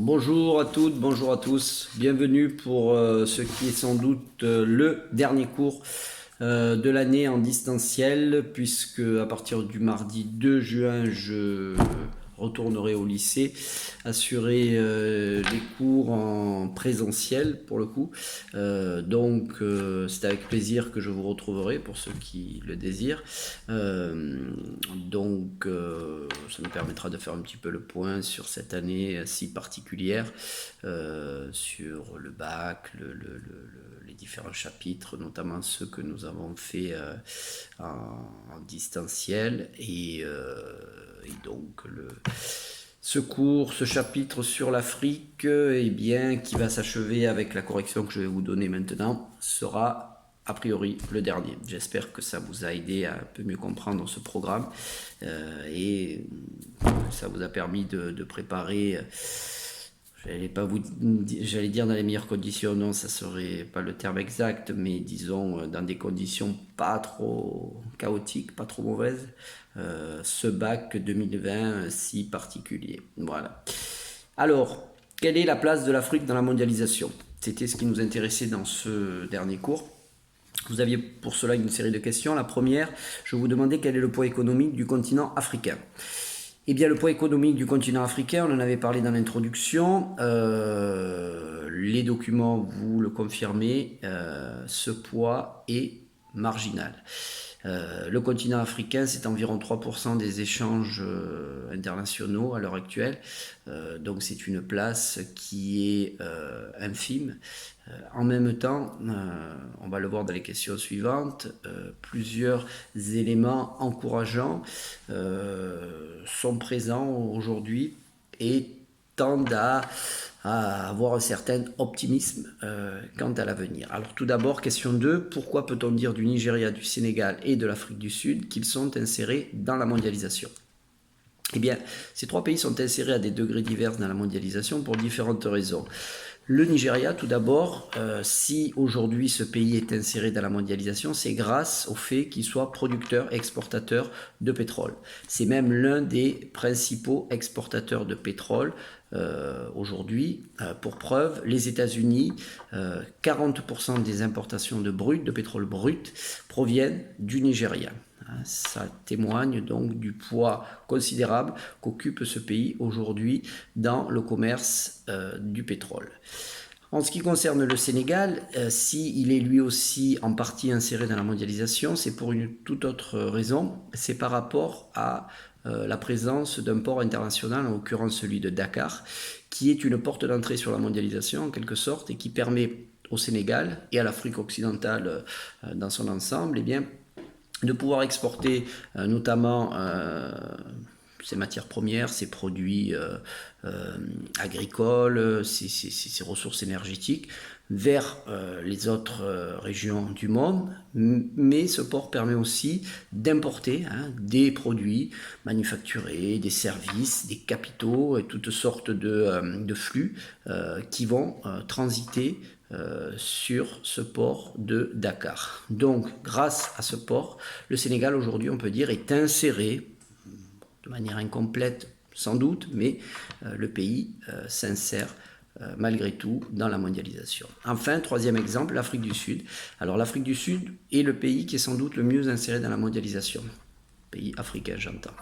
Bonjour à toutes, bonjour à tous. Bienvenue pour ce qui est sans doute le dernier cours de l'année en distanciel, puisque à partir du mardi 2 juin, je retournerai au lycée, assurer les cours en présentiel pour le coup. C'est avec plaisir que je vous retrouverai pour ceux qui le désirent. Ça nous permettra de faire un petit peu le point sur cette année si particulière, sur le bac, les différents chapitres, notamment ceux que nous avons fait en distanciel ce chapitre sur l'Afrique, qui va s'achever avec la correction que je vais vous donner maintenant, sera a priori le dernier. J'espère que ça vous a aidé à un peu mieux comprendre ce programme et ça vous a permis de préparer. J'allais dire dans les meilleures conditions, non, ça serait pas le terme exact, mais disons dans des conditions pas trop chaotiques, pas trop mauvaises, ce bac 2020 si particulier. Voilà. Alors, quelle est la place de l'Afrique dans la mondialisation? C'était ce qui nous intéressait dans ce dernier cours. Vous aviez pour cela une série de questions. La première, je vous demandais quel est le poids économique du continent africain. Eh bien, le poids économique du continent africain, on en avait parlé dans l'introduction. Les documents vous le confirmez, ce poids est marginal. Le continent africain, c'est environ 3% des échanges internationaux à l'heure actuelle. Donc c'est une place qui est infime. En même temps, on va le voir dans les questions suivantes, plusieurs éléments encourageants sont présents aujourd'hui et tendent à avoir un certain optimisme quant à l'avenir. Alors tout d'abord, question 2, pourquoi peut-on dire du Nigeria, du Sénégal et de l'Afrique du Sud qu'ils sont insérés dans la mondialisation? Eh bien, ces trois pays sont insérés à des degrés divers dans la mondialisation pour différentes raisons. Le Nigeria, tout d'abord, si aujourd'hui ce pays est inséré dans la mondialisation, c'est grâce au fait qu'il soit producteur et exportateur de pétrole. C'est même l'un des principaux exportateurs de pétrole aujourd'hui. Pour preuve, les États-Unis, 40% des importations de pétrole brut proviennent du Nigeria. Ça témoigne donc du poids considérable qu'occupe ce pays aujourd'hui dans le commerce du pétrole. En ce qui concerne le Sénégal, s'il est lui aussi en partie inséré dans la mondialisation, c'est pour une toute autre raison, c'est par rapport à la présence d'un port international, en l'occurrence celui de Dakar, qui est une porte d'entrée sur la mondialisation en quelque sorte et qui permet au Sénégal et à l'Afrique occidentale dans son ensemble, de pouvoir exporter notamment ces matières premières, ces produits agricoles, ces ressources énergétiques vers les autres régions du monde. Mais ce port permet aussi d'importer des produits manufacturés, des services, des capitaux et toutes sortes de flux qui vont transiter sur ce port de Dakar. Donc, grâce à ce port, le Sénégal aujourd'hui, on peut dire, est inséré, de manière incomplète sans doute, mais le pays s'insère malgré tout dans la mondialisation. Enfin, troisième exemple, l'Afrique du Sud. Alors l'Afrique du Sud est le pays qui est sans doute le mieux inséré dans la mondialisation. Pays africain, j'entends.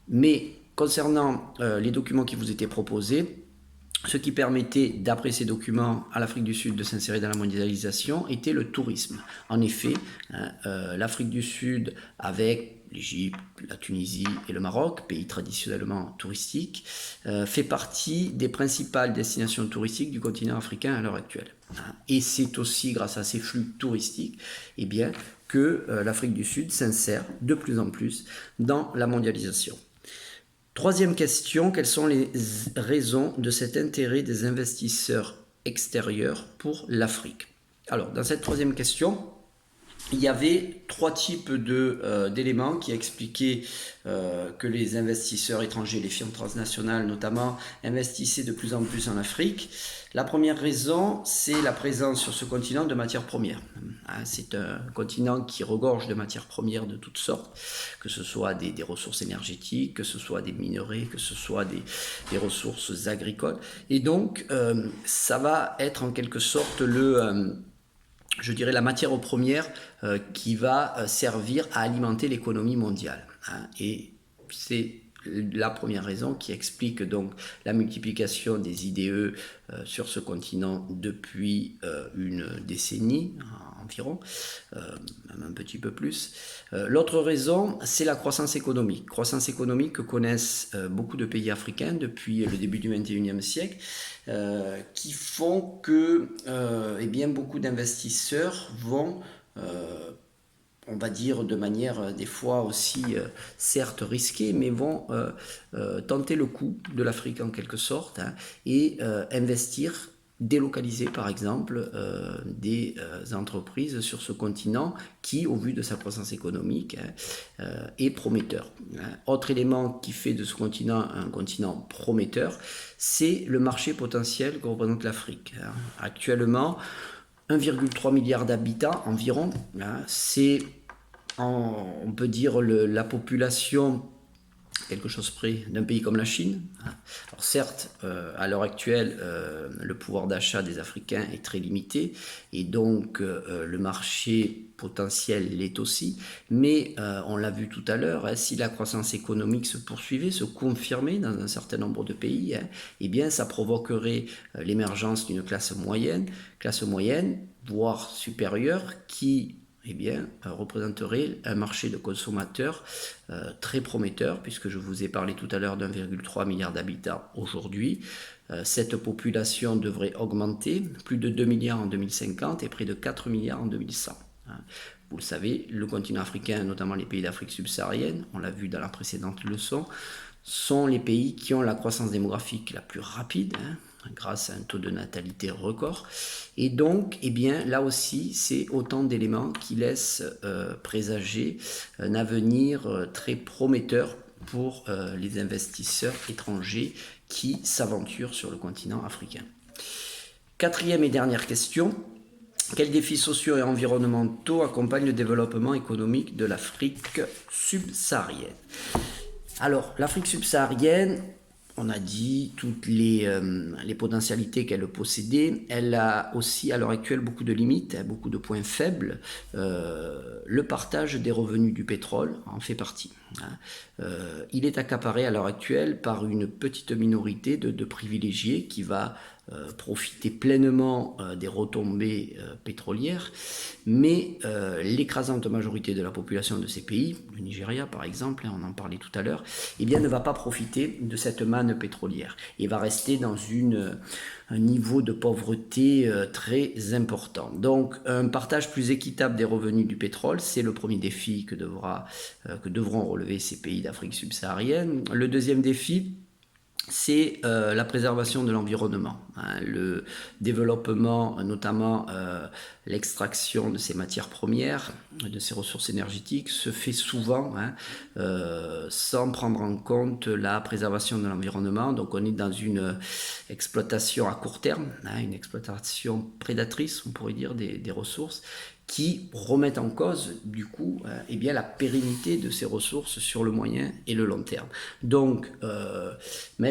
Mais concernant les documents qui vous étaient proposés, ce qui permettait, d'après ces documents, à l'Afrique du Sud de s'insérer dans la mondialisation était le tourisme. En effet, l'Afrique du Sud, avec l'Égypte, la Tunisie et le Maroc, pays traditionnellement touristiques, fait partie des principales destinations touristiques du continent africain à l'heure actuelle. Et c'est aussi grâce à ces flux touristiques que l'Afrique du Sud s'insère de plus en plus dans la mondialisation. Troisième question, quelles sont les raisons de cet intérêt des investisseurs extérieurs pour l'Afrique? Alors, dans cette troisième question, il y avait trois types d'éléments qui expliquaient que les investisseurs étrangers, les firmes transnationales notamment, investissaient de plus en plus en Afrique. La première raison, c'est la présence sur ce continent de matières premières. C'est un continent qui regorge de matières premières de toutes sortes, que ce soit des ressources énergétiques, que ce soit des minerais, que ce soit des ressources agricoles. Et donc, ça va être en quelque sorte je dirais la matière première qui va servir à alimenter l'économie mondiale. Et c'est la première raison qui explique donc la multiplication des IDE sur ce continent depuis une décennie environ, même un petit peu plus. L'autre raison, c'est la croissance économique. Croissance économique que connaissent beaucoup de pays africains depuis le début du XXIe siècle, qui font que eh bien, beaucoup d'investisseurs vont on va dire de manière des fois aussi certes risquée, mais vont tenter le coup de l'Afrique en quelque sorte et investir, délocaliser par exemple des entreprises sur ce continent qui, au vu de sa croissance économique, est prometteur. Autre élément qui fait de ce continent un continent prometteur, c'est le marché potentiel que représente l'Afrique. Actuellement, 1,3 milliard d'habitants environ, c'est, on peut dire, la population, quelque chose près d'un pays comme la Chine. Alors certes, à l'heure actuelle, le pouvoir d'achat des Africains est très limité, et donc le marché potentiel l'est aussi, mais on l'a vu tout à l'heure, si la croissance économique se poursuivait, se confirmait dans un certain nombre de pays, eh bien ça provoquerait l'émergence d'une classe moyenne, voire supérieure, qui eh bien, représenterait un marché de consommateurs très prometteur, puisque je vous ai parlé tout à l'heure d'1,3 milliard d'habitants aujourd'hui. Cette population devrait augmenter, plus de 2 milliards en 2050 et près de 4 milliards en 2100. Vous le savez, le continent africain, notamment les pays d'Afrique subsaharienne, on l'a vu dans la précédente leçon, sont les pays qui ont la croissance démographique la plus rapide, grâce à un taux de natalité record. Et donc, eh bien, là aussi, c'est autant d'éléments qui laissent présager un avenir très prometteur pour les investisseurs étrangers qui s'aventurent sur le continent africain. Quatrième et dernière question. Quels défis sociaux et environnementaux accompagnent le développement économique de l'Afrique subsaharienne ? Alors, l'Afrique subsaharienne, on a dit toutes les potentialités qu'elle possédait. Elle a aussi à l'heure actuelle beaucoup de limites, beaucoup de points faibles. Le partage des revenus du pétrole en fait partie. Il est accaparé à l'heure actuelle par une petite minorité de privilégiés qui va profiter pleinement des retombées pétrolières, mais l'écrasante majorité de la population de ces pays, le Nigeria par exemple, on en parlait tout à l'heure, eh bien, ne va pas profiter de cette manne pétrolière et va rester dans un niveau de pauvreté très important. Donc un partage plus équitable des revenus du pétrole, c'est le premier défi que devront relever ces pays d'Afrique subsaharienne. Le deuxième défi, c'est la préservation de l'environnement, le développement, notamment l'extraction de ces matières premières, de ces ressources énergétiques, se fait souvent sans prendre en compte la préservation de l'environnement. Donc on est dans une exploitation à court terme, une exploitation prédatrice, on pourrait dire, des ressources, qui remettent en cause, du coup, eh bien, la pérennité de ces ressources sur le moyen et le long terme. Donc,